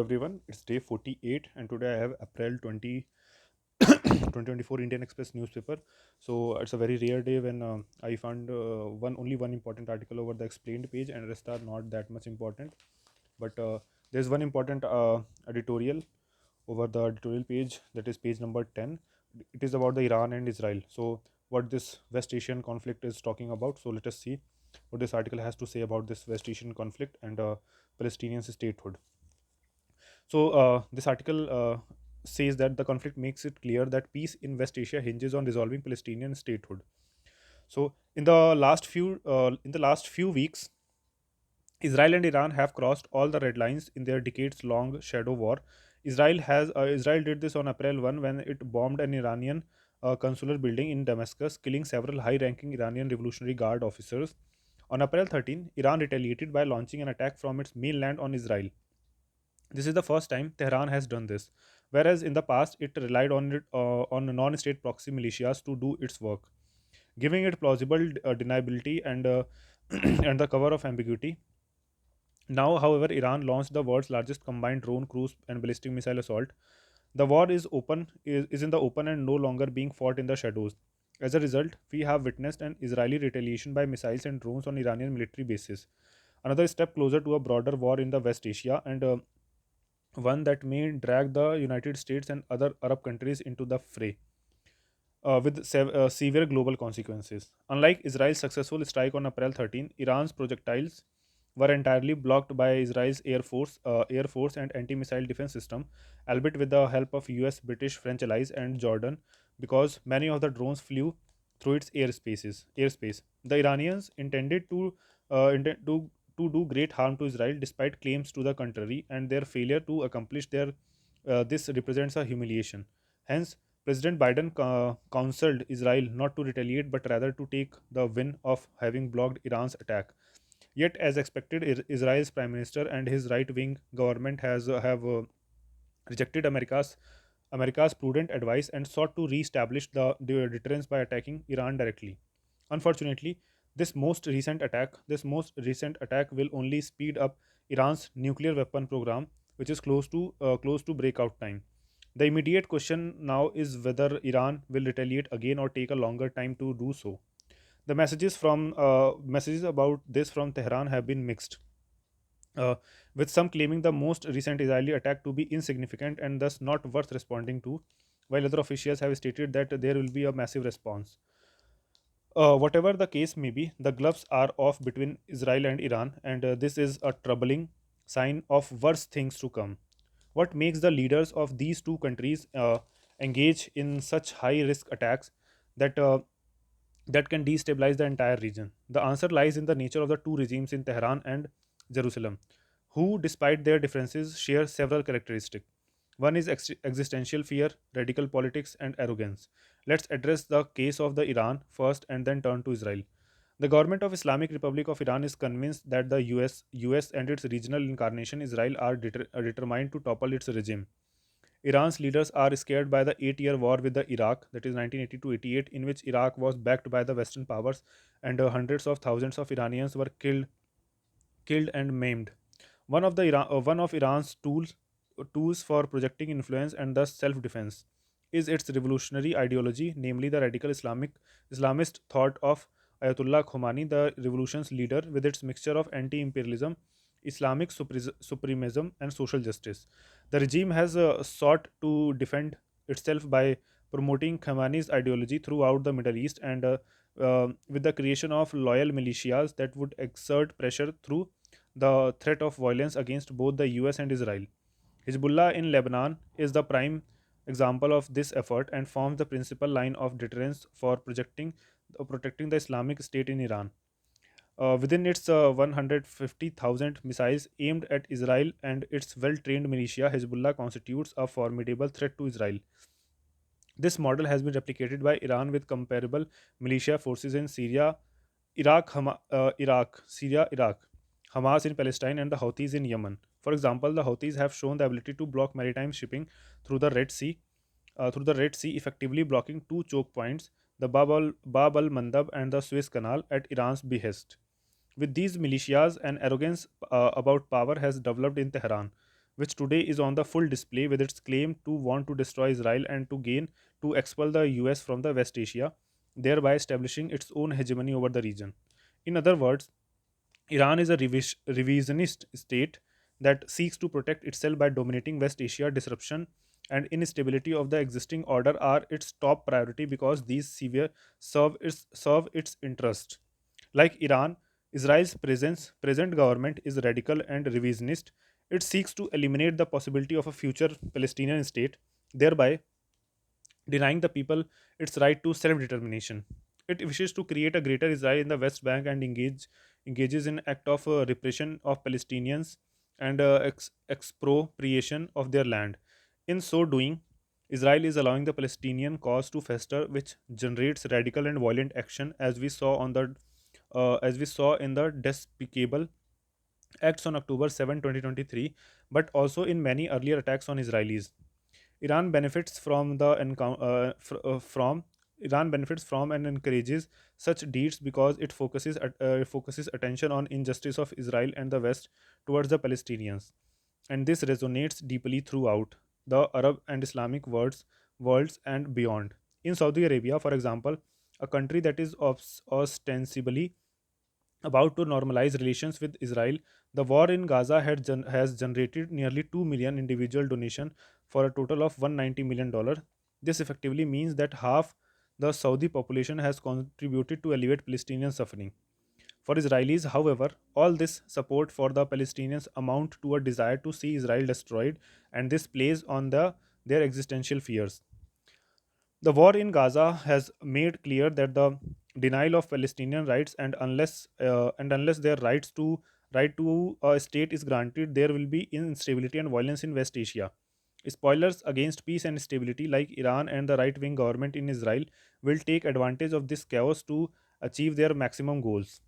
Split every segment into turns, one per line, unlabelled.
everyone, it's day 48 and today I have April 2024 Indian Express newspaper. So it's a very rare day when I found one important article over the explained page and rest are not that much important. But there's one important editorial over the editorial page, that is page number 10. It is about the Iran and Israel. So what this West Asian conflict is talking about. So let us see what this article has to say about this West Asian conflict and Palestinian statehood. So, this article says that the conflict makes it clear that peace in West Asia hinges on resolving Palestinian statehood. So, in the last few weeks, Israel and Iran have crossed all the red lines in their decades-long shadow war. Israel did this on April 1 when it bombed an Iranian consular building in Damascus, killing several high-ranking Iranian Revolutionary Guard officers. On April 13, Iran retaliated by launching an attack from its mainland on Israel. This is the first time Tehran has done this, whereas in the past it relied on non-state proxy militias to do its work, giving it plausible deniability and and the cover of ambiguity. Now, however, Iran launched the world's largest combined drone, cruise, and ballistic missile assault. The war is in the open and no longer being fought in the shadows. As a result, we have witnessed an Israeli retaliation by missiles and drones on Iranian military bases. Another step closer to a broader war in the West Asia and one that may drag the United States and other Arab countries into the fray, with severe global consequences. Unlike Israel's successful strike on April 13, Iran's projectiles were entirely blocked by Israel's Air Force and anti-missile defense system, albeit with the help of US, British, French allies, and Jordan, because many of the drones flew through its airspace. The Iranians intend to do great harm to Israel despite claims to the contrary, and their failure to accomplish this represents a humiliation. Hence, President Biden counseled Israel not to retaliate but rather to take the win of having blocked Iran's attack. Yet, as expected, Israel's prime minister and his right-wing government have rejected America's prudent advice and sought to re-establish the deterrence by attacking Iran directly. Unfortunately, this most recent attack will only speed up Iran's nuclear weapon program, which is close to breakout time. The immediate question now is whether Iran will retaliate again or take a longer time to do so. The messages about this from Tehran have been mixed, uh, with some claiming the most recent Israeli attack to be insignificant and thus not worth responding to, while other officials have stated that there will be a massive response. Whatever the case may be, the gloves are off between Israel and Iran, and this is a troubling sign of worse things to come. What makes the leaders of these two countries engage in such high risk attacks that that can destabilize the entire region? The answer lies in the nature of the two regimes in Tehran and Jerusalem, who, despite their differences, share several characteristics. One is existential fear, radical politics, and arrogance. Let's address the case of the Iran first and then turn to Israel. The government of Islamic Republic of Iran is convinced that the US and its regional incarnation Israel are determined to topple its regime. Iran's leaders are scared by the 8-year war with the Iraq, that is 1980 to 88, in which Iraq was backed by the Western powers and hundreds of thousands of Iranians were killed and maimed. One of Iran's tools for projecting influence and thus self-defense is its revolutionary ideology, namely the radical Islamist thought of Ayatollah Khomeini, the revolution's leader, with its mixture of anti-imperialism, Islamic supremacism, and social justice. The regime has sought to defend itself by promoting Khomeini's ideology throughout the Middle East and with the creation of loyal militias that would exert pressure through the threat of violence against both the US and Israel. Hezbollah in Lebanon is the prime example of this effort and forms the principal line of deterrence for protecting the Islamic State in Iran. Within its 150,000 missiles aimed at Israel and its well trained militia, Hezbollah constitutes a formidable threat to Israel. This model has been replicated by Iran with comparable militia forces in Syria, Iraq, Hamas in Palestine, and the Houthis in Yemen. For example, the Houthis have shown the ability to block maritime shipping through the Red Sea, effectively blocking two choke points, the Bab al Mandab and the Suez Canal, at Iran's behest. With these militias, an arrogance about power has developed in Tehran, which today is on the full display with its claim to want to destroy Israel and to expel the US from the West Asia, thereby establishing its own hegemony over the region. In other words, Iran is a revisionist state that seeks to protect itself by dominating West Asia. Disruption and instability of the existing order are its top priority because these serve its interest. Like Iran, Israel's present government is radical and revisionist. It seeks to eliminate the possibility of a future Palestinian state, thereby denying the people its right to self-determination. It wishes to create a greater Israel in the West Bank and engages in act of repression of Palestinians and expropriation of their land. In so doing, Israel is allowing the Palestinian cause to fester, which generates radical and violent action, as we saw in the despicable acts on October 7, 2023, but also in many earlier attacks on Israelis. Iran benefits from the from Iran benefits from and encourages such deeds because it focuses attention on injustice of Israel and the West towards the Palestinians, and this resonates deeply throughout the Arab and Islamic worlds and beyond. In Saudi Arabia, for example, a country that is ostensibly about to normalize relations with Israel, the war in Gaza has generated nearly 2 million individual donation for a total of $190 million. This effectively means that half the Saudi population has contributed to alleviate Palestinian suffering. For Israelis, however, all this support for the Palestinians amount to a desire to see Israel destroyed, and this plays on their existential fears. The war in Gaza has made clear that the denial of Palestinian rights and unless their right to a state is granted, there will be instability and violence in West Asia. Spoilers against peace and stability, like Iran and the right wing government in Israel, will take advantage of this chaos to achieve their maximum goals.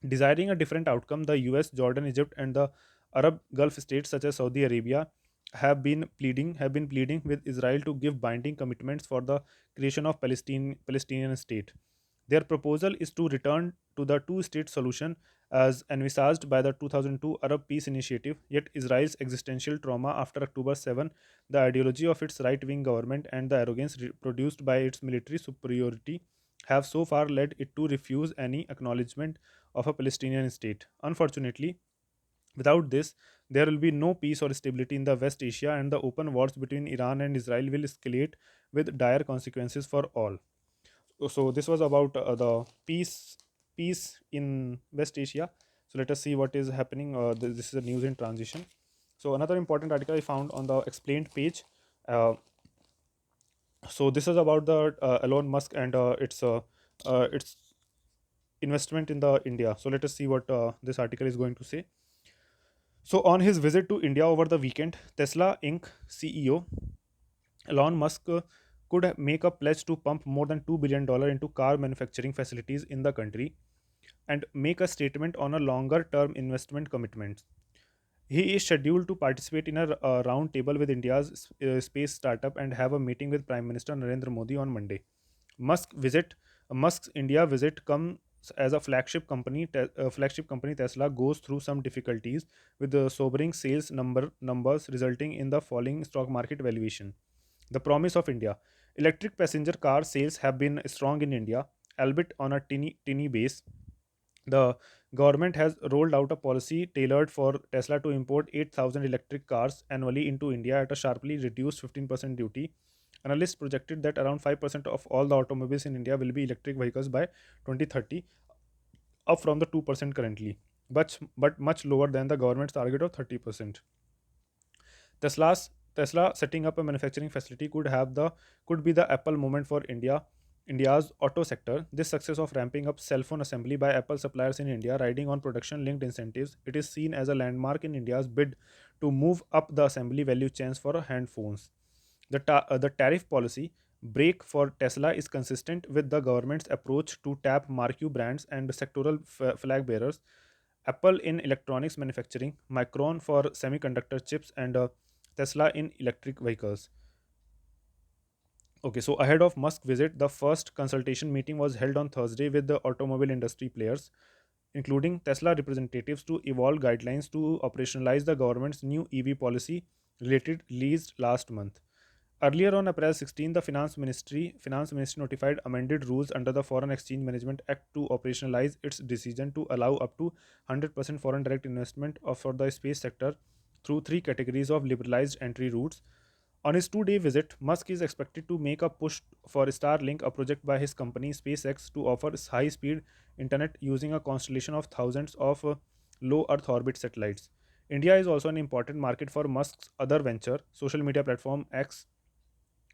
Desiring a different outcome, the US, Jordan, Egypt, and the Arab Gulf states such as Saudi Arabia have been pleading with Israel to give binding commitments for the creation of Palestinian state. Their proposal is to return to the two-state solution as envisaged by the 2002 Arab Peace Initiative. Yet Israel's existential trauma after October 7, the ideology of its right-wing government, and the arrogance produced by its military superiority have so far led it to refuse any acknowledgement of a Palestinian state. Unfortunately, without this, there will be no peace or stability in the West Asia, and the open wars between Iran and Israel will escalate with dire consequences for all. So this was about the peace in West Asia. So let us see what is happening. This is a news in transition. So another important article I found on the explained page. Uh, so this is about the Elon Musk and its investment in the India. So let us see what this article is going to say. So on his visit to India over the weekend, Tesla Inc. CEO Elon Musk could make a pledge to pump more than $2 billion into car manufacturing facilities in the country and make a statement on a longer term investment commitment. He is scheduled to participate in a round table with India's space startup and have a meeting with Prime Minister Narendra Modi on Monday. Musk visit Musk's India visit comes as a flagship company Tesla goes through some difficulties with the sobering numbers resulting in the falling stock market valuation. The promise of India. Electric passenger car sales have been strong in India, albeit on a tiny base. The government has rolled out a policy tailored for Tesla to import 8,000 electric cars annually into India at a sharply reduced 15% duty. Analysts projected that around 5% of all the automobiles in India will be electric vehicles by 2030, up from the 2% currently, but much lower than the government's target of 30%. Tesla setting up a manufacturing facility could be the Apple moment for India's auto sector. This success of ramping up cell phone assembly by Apple suppliers in India, riding on production linked incentives, it is seen as a landmark in India's bid to move up the assembly value chains for hand phones. The tariff policy break for Tesla is consistent with the government's approach to tap marquee brands and sectoral flag bearers. Apple in electronics manufacturing, Micron for semiconductor chips, and Tesla in electric vehicles. Okay, so ahead of Musk visit, the first consultation meeting was held on Thursday with the automobile industry players. including Tesla representatives, to evolve guidelines to operationalize the government's new EV policy related released last month. Earlier on April 16, the Finance Ministry notified amended rules under the Foreign Exchange Management Act to operationalize its decision to allow up to 100% foreign direct investment for the space sector through three categories of liberalized entry routes. On his 2-day visit, Musk is expected to make a push for Starlink, a project by his company SpaceX to offer high speed internet using a constellation of thousands of low Earth orbit satellites. India is also an important market for Musk's other venture, social media platform X.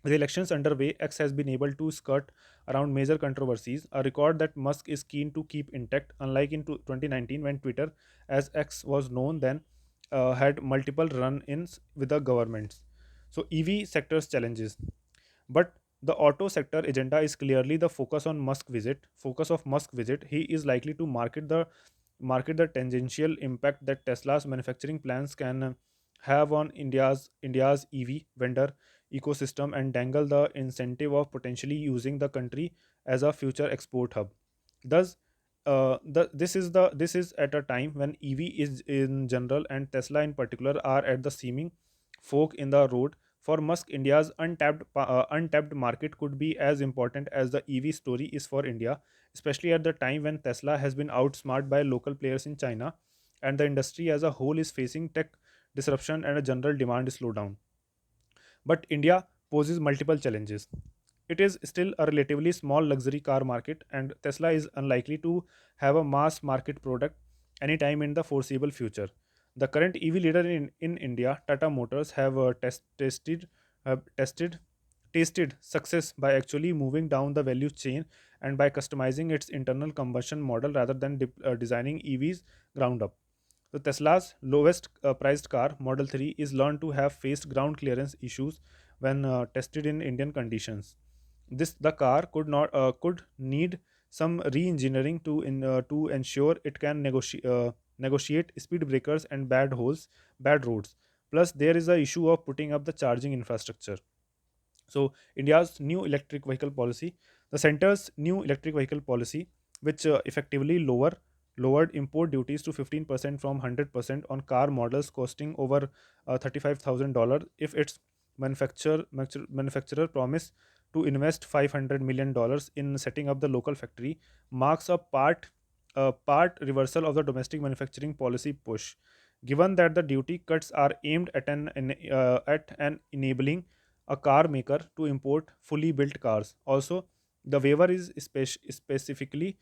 With elections underway, X has been able to skirt around major controversies, a record that Musk is keen to keep intact, unlike in 2019 when Twitter, as X was known then, had multiple run ins with the governments. So, EV sector's challenges. But the auto sector agenda is clearly the focus of Musk visit. He is likely to market the tangential impact that Tesla's manufacturing plans can have on India's EV vendor ecosystem and dangle the incentive of potentially using the country as a future export hub. Thus, this is at a time when EV is in general and Tesla in particular are at the seeming fork in the road. For Musk, India's untapped market could be as important as the EV story is for India, especially at the time when Tesla has been outsmarted by local players in China, and the industry as a whole is facing tech disruption and a general demand slowdown. But India poses multiple challenges. It is still a relatively small luxury car market, and Tesla is unlikely to have a mass market product anytime in the foreseeable future. The current EV leader in India, Tata Motors, have tested tasted success by actually moving down the value chain and by customizing its internal combustion model rather than designing EVs ground up. The Tesla's lowest priced car, Model 3, is learned to have faced ground clearance issues when tested in Indian conditions. The car could need some re-engineering to ensure it can negotiate speed breakers and bad roads. Plus, there is the issue of putting up the charging infrastructure. So, India's new electric vehicle policy, the center's new electric vehicle policy, which effectively lowered import duties to 15% from 100% on car models costing over $35,000 if its manufacturer promise to invest $500 million in setting up the local factory, marks a part reversal of the domestic manufacturing policy push. Given that the duty cuts are aimed at enabling a car maker to import fully built cars. Also, the waiver is specifically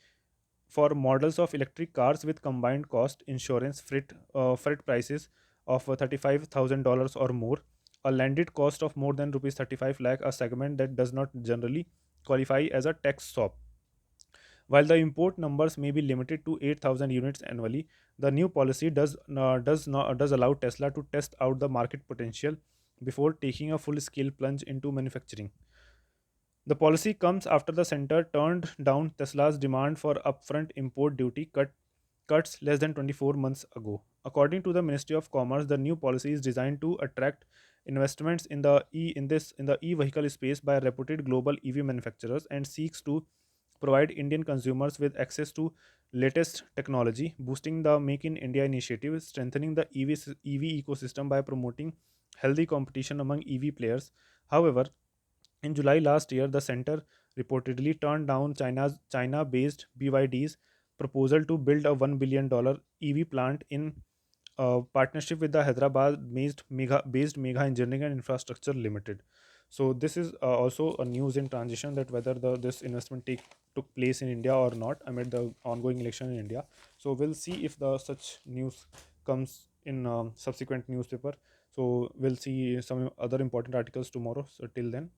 for models of electric cars with combined cost, insurance, freight prices of $35,000 or more, a landed cost of more than rupees 35 lakh, a segment that does not generally qualify as a tax swap. While the import numbers may be limited to 8,000 units annually, the new policy does allow Tesla to test out the market potential before taking a full-scale plunge into manufacturing. The policy comes after the center turned down Tesla's demand for upfront import duty cuts less than 24 months ago. According to the Ministry of Commerce, the new policy is designed to attract investments in the e-vehicle space by reputed global EV manufacturers and seeks to provide Indian consumers with access to latest technology, boosting the Make in India initiative, strengthening the EV ecosystem by promoting healthy competition among EV players. However, in July last year, the center reportedly turned down China-based BYD's proposal to build a $1 billion EV plant in partnership with the Hyderabad-based Mega Engineering and Infrastructure Limited. So this is also a news in transition that whether this investment took place in India or not amid the ongoing election in India. So we'll see if the such news comes in subsequent newspaper. So we'll see some other important articles tomorrow. So till then.